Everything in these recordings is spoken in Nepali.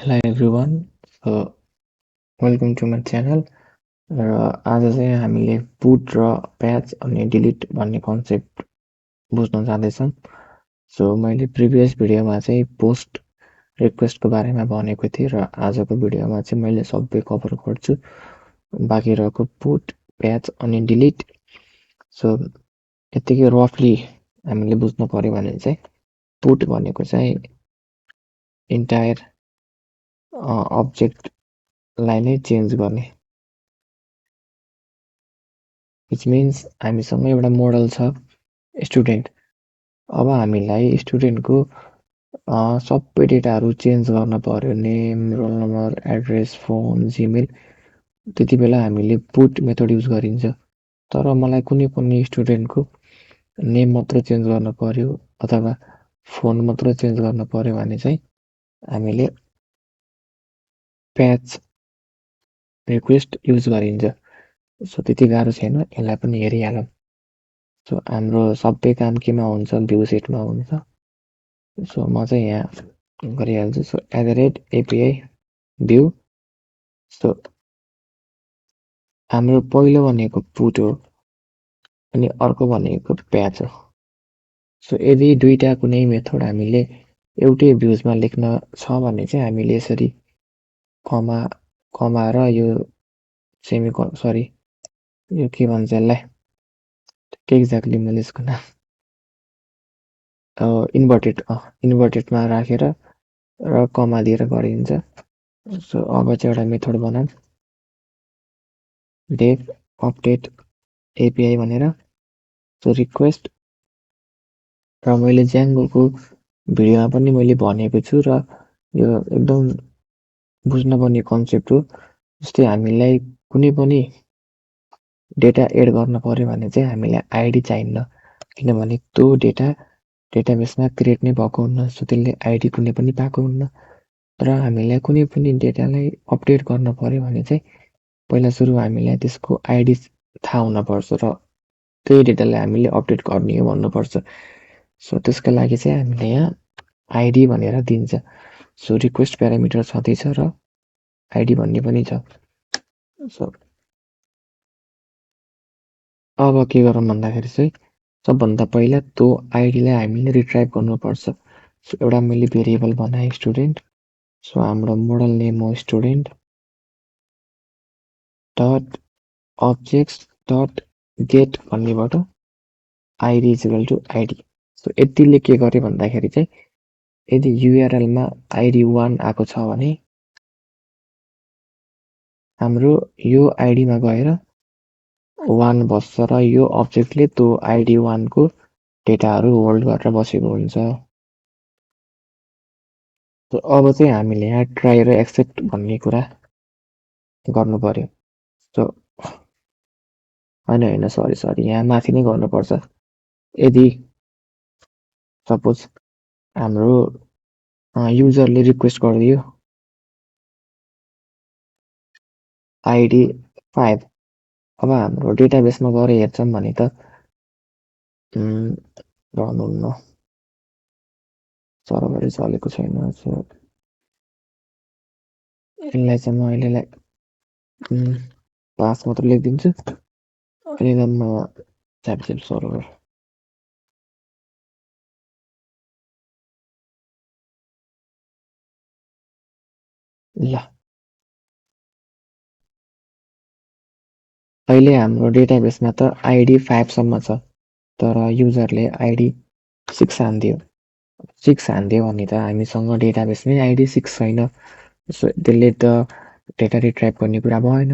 Hello everyone. Welcome to my channel. आज चाहिँ हामीले पुट र प्याच अनि डिलिट भन्ने कन्सेप्ट बुझ्न जाँदैछौँ। मैले प्रिभियस भिडियोमा चाहिँ पोस्ट रिक्वेस्टको बारेमा भनेको थिएँ र आजको भिडियोमा चाहिँ मैले सबै कभर गर्छु। बाँकी रहेको पुट, प्याच अनि डिलिट। यतिकै रफली हामीले बुझ्नु पर्यो भने चाहिँ पुट भनेको चाहिँ इन्टायर अब्जेक्टलाई नै चेन्ज गर्ने, विच मिन्स हामीसँग एउटा मोडल छ स्टुडेन्ट। अब हामीलाई स्टुडेन्टको सबै डेटाहरू चेन्ज गर्न पर्यो, name, roll number, address, phone, Gmail. त्यति बेला हामीले पुट मेथड युज गरिन्छ। तर मलाई कुनै स्टुडेन्टको नेम मात्र चेन्ज गर्न पर्यो अथवा फोन मात्र चेन्ज गर्न पर्यो भने चाहिँ हामीले प्याच रिक्वेस्ट युज गरिन्छ। त्यति गाह्रो छैन, यसलाई पनि हेरिहालौँ। हाम्रो सबै काम केमा हुन्छ? भ्यू सेटमा हुन्छ। म चाहिँ यहाँ गरिहाल्छु। @API view. हाम्रो पहिलो भनेको पुट हो अनि अर्को भनेको प्याच हो। यदि दुईटा कुनै मेथड हामीले एउटै भ्युजमा लेख्न छ भने चाहिँ हामीले यसरी कमा र यो यो के भन्छ यसलाई, के एक्ज्याक्टली मैले यसको नाम इन्भर्टेडमा राखेर र कमा दिएर गरिन्छ। अब चाहिँ एउटा मेथड बनाऊँ, डेफ अपडेट एपिआई भनेर। रिक्वेस्ट र मैले ज्याङ्गोको भिडियोमा पनि मैले भनेको छु र यो एकदम बुझ्नुपर्ने कन्सेप्ट हो। जस्तै हामीलाई कुनै पनि डेटा एड गर्न पर्यो भने चाहिँ हामीलाई आइडी चाहिन्न, किनभने त्यो डेटाबेसमा क्रिएट नै भएको हुन्न। त्यसले आइडी कुनै पनि पाएको हुन्न। र हामीलाई कुनै पनि डेटालाई अपडेट गर्न पर्यो भने चाहिँ पहिला सुरु हामीलाई त्यसको आइडी थाहा हुनुपर्छ र त्यही डेटालाई हामीले अपडेट गर्ने हो भन्नुपर्छ। त्यसका लागि चाहिँ हामीले यहाँ आइडी भनेर दिन्छ। रिक्वेस्ट प्यारामिटर छँदैछ र आइडी भन्ने पनि छ। अब के गरौँ भन्दाखेरि चाहिँ सबभन्दा पहिला त्यो आइडीलाई हामीले रिट्राइभ गर्नुपर्छ। एउटा मैले भेरिएबल बनाएँ स्टुडेन्ट। हाम्रो मोडल नेम हो student dot objects dot get भन्नेबाट आइडी इक्वल टु आइडी। यतिले के गर्यो भन्दाखेरि चाहिँ यदि युआरएलमा आइडी 1 आएको छ भने हाम्रो यो आइडीमा गएर 1 बस्छ र यो अब्जेक्टले त्यो आइडी 1 को डेटाहरू होल्ड गरेर बसेको हुन्छ। अब चाहिँ हामीले यहाँ ट्राई र एक्सेप्ट भन्ने कुरा गर्नु पर्यो। होइन सरी यहाँ माथि नै गर्नुपर्छ। यदि सपोज हाम्रो युजरले रिक्वेस्ट गरिदियो आइडी 5, अब हाम्रो डेटाबेसमा गएर हेर्छौँ भने त रहनुहुन्न, सर्भरै चलेको छैन। यसलाई चाहिँ म अहिलेलाई पास मात्र लेखिदिन्छु। अहिले म च्याप्चेप सर्भर ल। अहिले हाम्रो डेटाबेसमा त आइडी 5 सम्म छ, तर युजरले आइडी 6 हानिदियो। 6 हानिदियो भने त हामीसँग डेटाबेसमै आइडी 6 छैन। त्यसले त डेटा रिट्राइभ गर्ने कुरा भएन,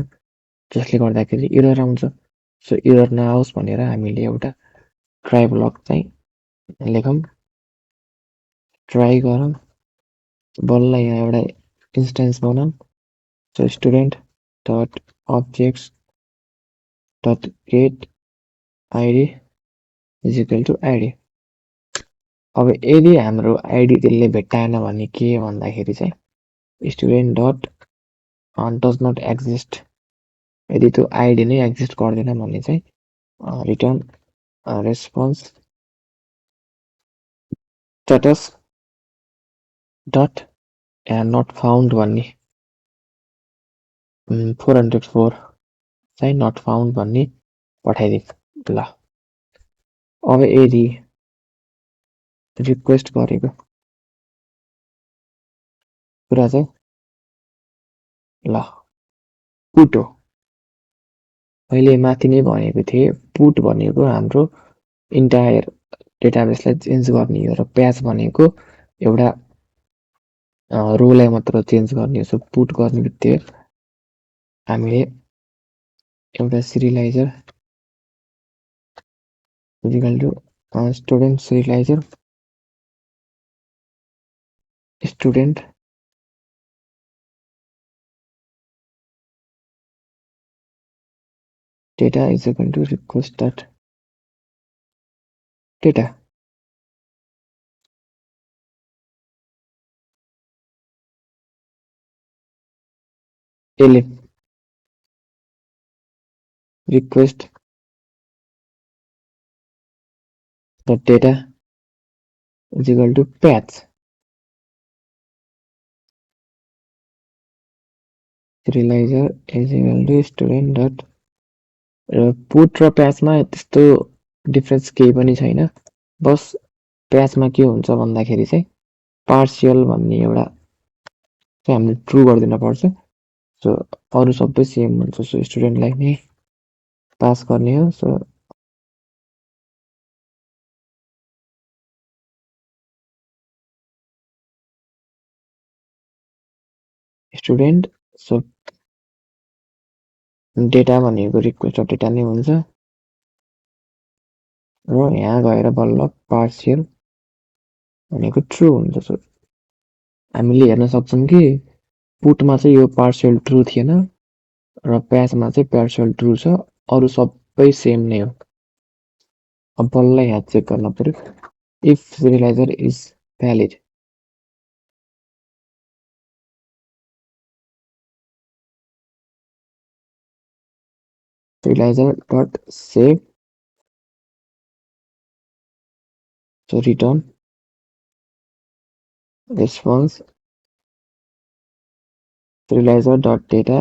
जसले गर्दाखेरि एरर आउँछ। एरर नआओस् भनेर हामीले एउटा ट्राई ब्लक चाहिँ लेखौँ, ट्राई गरौँ। बल्ल यहाँ एउटा इन्स्टेन्स बनाऊँ। Student dot objects dot get ID is equal to ID. अब यदि हाम्रो आइडी त्यसले भेट्टाएन भने के भन्दाखेरि चाहिँ student dot does not exist. यदि त्यो आइडी नै एक्जिस्ट गर्दैन भने चाहिँ रिटर्न रेस्पोन्स स्ट्याटस डट यहाँ नट फाउन्ड भन्ने 404 चाहिँ नट फाउन्ड भन्ने पठाइदिउँ ल। अब यदि रिक्वेस्ट गरेको कुरा चाहिँ ल पुट हो। मैले माथि नै भनेको थिएँ पुट भनेको हाम्रो इन्टायर डेटाबेसलाई चेन्ज गर्ने हो र प्याच भनेको एउटा रोलाई मात्र चेन्ज गर्ने हो। सो पुट गर्ने बित्तिकै हामीले एउटा serializer equal to student serializer student data is equal to request dot data. Elif request the data is equal to path serializer is equal to student dot put र प्याचमा त्यस्तो डिफरेन्स केही पनि छैन। बस प्याचमा के हुन्छ भन्दाखेरि चाहिँ पार्शियल भन्ने एउटा चाहिँ हामीले ट्रु गरिदिन पर्छ। सो अरु सबै सेम हुन्छ। सो स्टुडेन्टलाई नै पास गर्ने हो। सो स्टुडेन्ट सो डेटा भनेको रिक्वेस्ट अफ डेटा नै हुन्छ र यहाँ गएर बल्ल पार्शियल भनेको ट्रु हुन्छ। सो हामीले हेर्न सक्छौं कि पुटमा चाहिँ यो पार्शियल ट्रु थिएन र प्याचमा चाहिँ पार्शियल ट्रु छ। अरु सबै सेम नै हो। अब बल्ल यहाँ चेक गर्न पर्यो if serializer is valid. serializer dot save so return response serializer dot data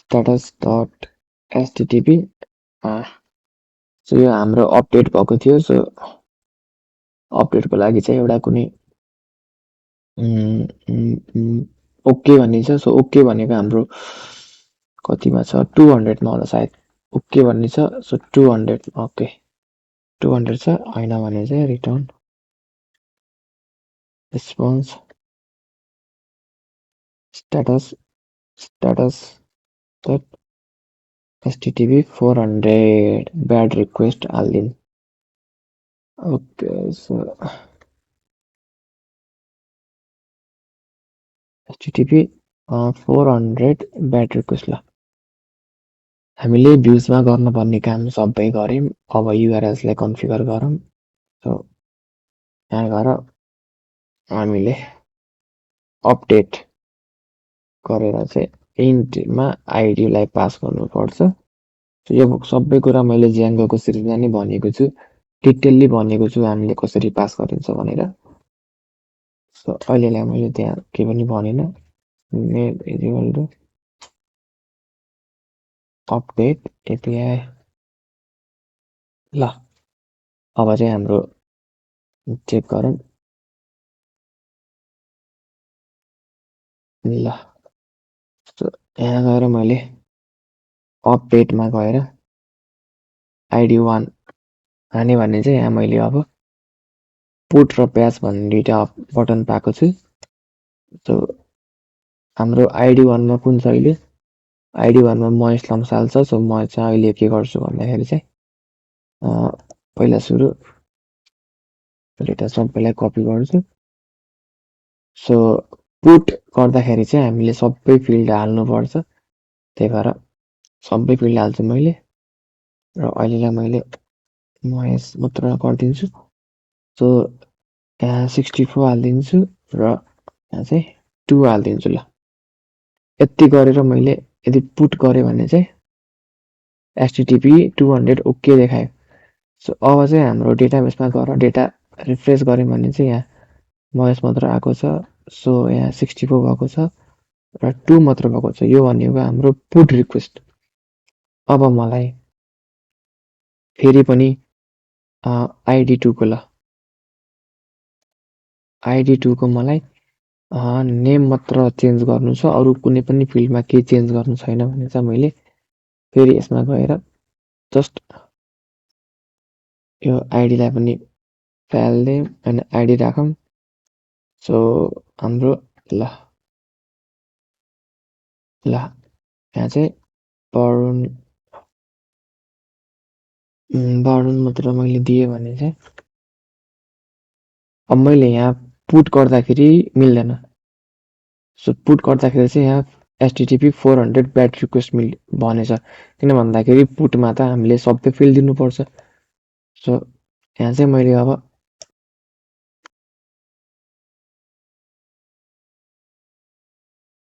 status dot http so यो हाम्रो अपडेट भएको थियो। सो अपडेटको लागि चाहिँ एउटा कुनै ओके भन्ने छ। सो ओके भनेको हाम्रो कतिमा छ 200 मा होला सायद ओके भन्ने छ। सो 200 ओके 200 छ हैन भने चाहिँ return response status dot http 400 bad request हाल्दिन। Okay so http 400 bad request ल हामीले भ्युजमा गर्न पर्ने काम सबै गर्यौं। अब युआरएल्स लाई कन्फिगर गरौँ। सो यहाँ गएर हामीले अपडेट गरेर चाहिँ इन्टमा आईडी लाई पास गर्नुपर्छ। सो यो सबै कुरा मैले ज्याङ्गोको सिरिजमा नै भनेको छु, डिटेलली भनेको छु हामीले कसरी पास गरिन्छ भनेर। सो अहिलेलाई मैले त्यहाँ के पनि भनेन। Name is equal to update API ल। अब चाहिँ हाम्रो चेक गरौँ ल। सो यहाँ गएर मैले अपडेटमा गएर आईडी 1 हाने भने चाहिँ यहाँ मैले अब पुट र प्याच भन्ने दुईटा बटन पाएको छु। सो हाम्रो आईडी 1 मा कुन छ अहिले आईडी 1 मा महेश लम्साल छ। सो म चाहिँ अहिले के गर्छु भन्दाखेरि चाहिँ पहिला सुरु डेटा सबैलाई कपी गर्छु। सो पुट गर्दाखेरि चाहिँ हामीले सबै फिल्ड हाल्नु पर्छ। त्यही भएर सबै फिल्ड हाल्छु मैले र अहिलेलाई मैले महेश मात्र गर्दिन्छु। सो यहाँ 64 हाल्दिन्छु र यहाँ चाहिँ 2 हाल्दिन्छु ल। यति गरेर मैले यदि पुट गरे भने चाहिँ HTTP 200 ओके देखायो। सो अब चाहिँ हाम्रो डेटाबेसमा गएर डेटा रिफ्रेस गऱ्यौँ भने चाहिँ यहाँ महेश मात्र आएको छ। सो यहाँ 64 भएको छ र 2 मात्र भएको छ। यो भनेको हाम्रो पुट रिक्वेस्ट। अब मलाई फेरि पनि ID2 को ल ID2 को मलाई नेम मात्र चेन्ज गर्नु छ, अरू कुनै पनि फिल्डमा केही चेन्ज गर्नु छैन भने चाहिँ मैले फेरि यसमा गएर जस्ट यो आइडीलाई पनि फाल्दिउँ अनि आइडी राखौँ। सो हाम्रो ल यहाँ चाहिँ वरुण मात्र मैले दिएँ भने चाहिँ अब मैले यहाँ पुट गर्दाखेरि मिल्दैन। सो पुट गर्दाखेरि चाहिँ यहाँ HTTP 400 ब्याड रिक्वेस्ट भनेछ, किन भन्दाखेरि पुटमा त हामीले सबै फिल्ड दिनुपर्छ। सो यहाँ चाहिँ मैले अब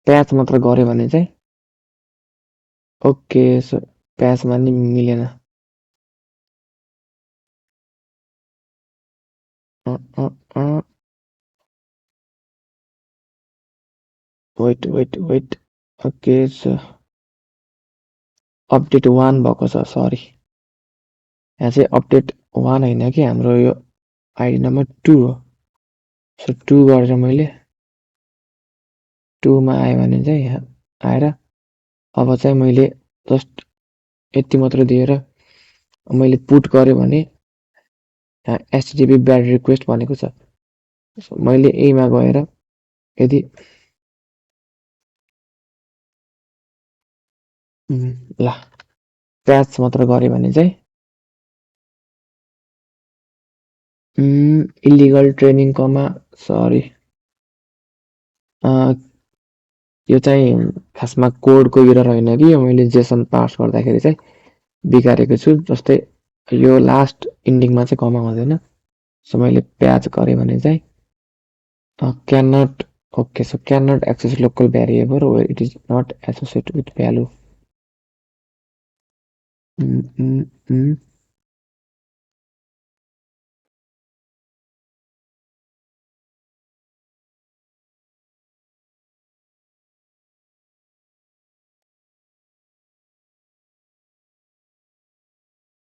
प्याच मात्र गरेँ भने चाहिँ ओके। सो प्याचमा नि मिलेन। Weight okay. सो अपडेट 1 भएको छ, सरी यहाँ चाहिँ अपडेट 1 होइन कि हाम्रो यो आइडी नम्बर 2 हो। सो 2 गरेर मैले 2 मा आयो भने चाहिँ यहाँ आएर अब चाहिँ मैले जस्ट यति मात्र दिएर मैले पुट गरेँ भने यहाँ HTTP ब्याड रिक्वेस्ट भनेको छ। सो मैले यहीमा गएर यदि ल प्याच मात्र गरेँ भने चाहिँ इलिगल ट्रेनिङ कमा सरी यो चाहिँ खासमा कोडको एरर होइन कि, यो मैले जेसन पार्स गर्दाखेरि चाहिँ बिगारेको छु। जस्तै यो लास्ट इन्डिङमा चाहिँ कमा हुँदैन। सो मैले प्याच गरेँ भने चाहिँ cannot okay. So cannot access local variable where it is not associated with value.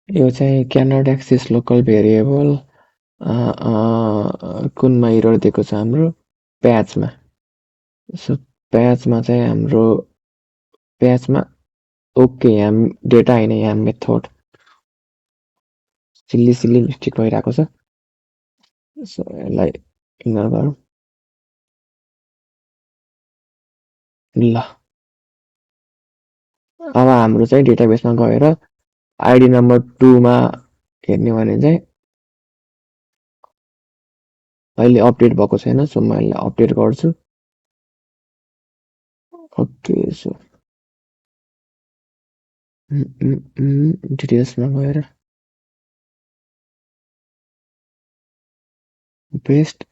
यो चाहिँ क्यानट एक्सेस लोकल भेरिएबल कुनमा एरर दिएको छ हाम्रो प्याचमा। सो प्याचमा चाहिँ हाम्रो प्याचमा ओके यहाँ डेटा होइन, यहाँ मेथड सिल्ली मिस्टेक भइरहेको छ। सो यसलाई इग्नोर गरौँ। ल अब हाम्रो चाहिँ डेटाबेसमा गएर आइडी नम्बर 2 मा हेर्ने भने चाहिँ अहिले अपडेट भएको छैन। सो म यसलाई अपडेट गर्छु। ओके। सो डिटेल्समा गएर पेस्ट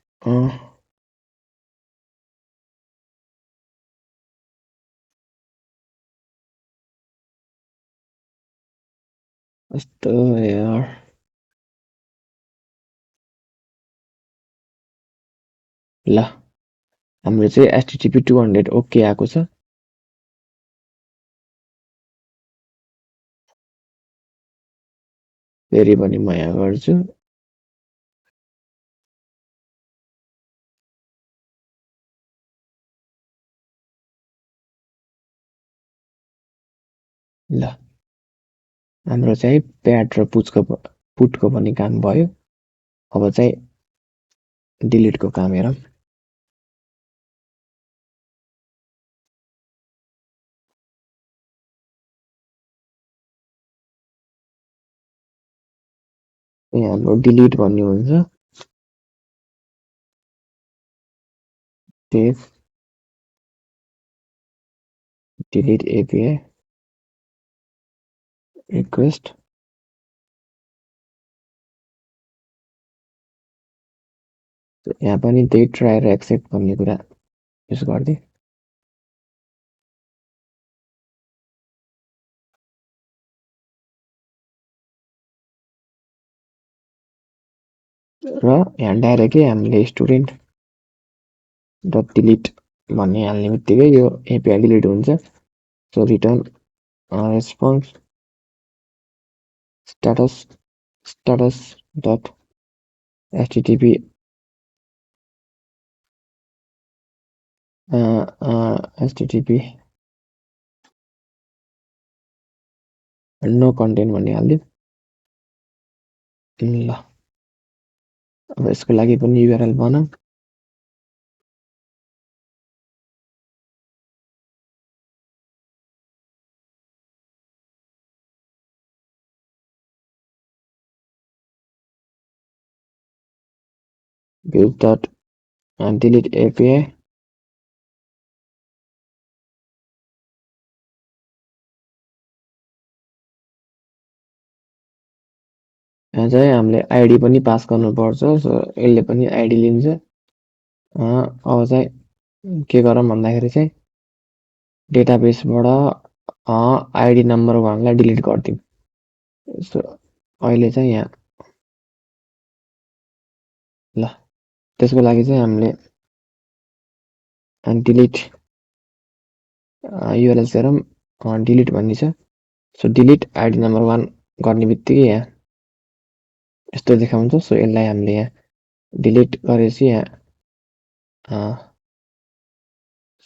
कस्तो यार ल हाम्रो चाहिँ HTTP 200 ओके आएको छ। फेरि पनि म यहाँ गर्छु। ल हाम्रो चाहिँ प्याड र पुटको पनि काम भयो। अब चाहिँ डिलिटको काम हेरौँ। यहाँ हाम्रो डिलिट भन्ने हुन्छ। Save delete API request. यहाँ पनि त्यही ट्राई र एक्सेप्ट भन्ने कुरा युज गरिदिएँ। र यहाँ डाइरेक्टै हामीले स्टुडेन्ट डट डिलिट भन्ने हाल्ने बित्तिकै यो एपिआई डिलिट हुन्छ। So return response status dot http http no content भन्ने हालिदिउँ। ल अब यसको लागि पनि युआरएल बनाऊ। build dot delete API यहाँ चाहिँ हामीले आइडी पनि पास गर्नुपर्छ। सो यसले पनि आइडी लिन्छ। अब चाहिँ के गरौँ भन्दाखेरि चाहिँ डेटाबेसबाट आइडी नम्बर 1 लाई डिलिट गरिदिउँ। सो अहिले चाहिँ यहाँ ल त्यसको लागि चाहिँ हामीले डिलिट युआरएल सेरम डिलिट भन्ने छ। सो डिलिट आइडी नम्बर 1 गर्ने बित्तिकै यहाँ यस्तो देखाउँछ। सो यसलाई हामीले यहाँ डिलिट गरेपछि यहाँ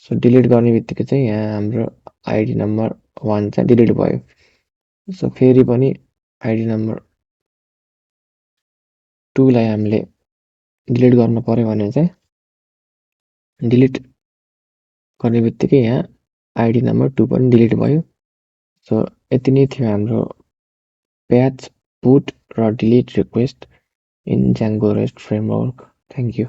सो डिलिट गर्ने बित्तिकै चाहिँ यहाँ हाम्रो आइडी नम्बर 1 चाहिँ डिलिट भयो। सो फेरि पनि आइडी नम्बर 2 लाई हामीले डिलिट गर्नु पर्यो भने चाहिँ डिलिट गर्ने बित्तिकै यहाँ आइडी नम्बर 2 पनि डिलिट भयो। सो यति नै थियो हाम्रो प्याच पुट र delete request in Django REST framework. Thank you.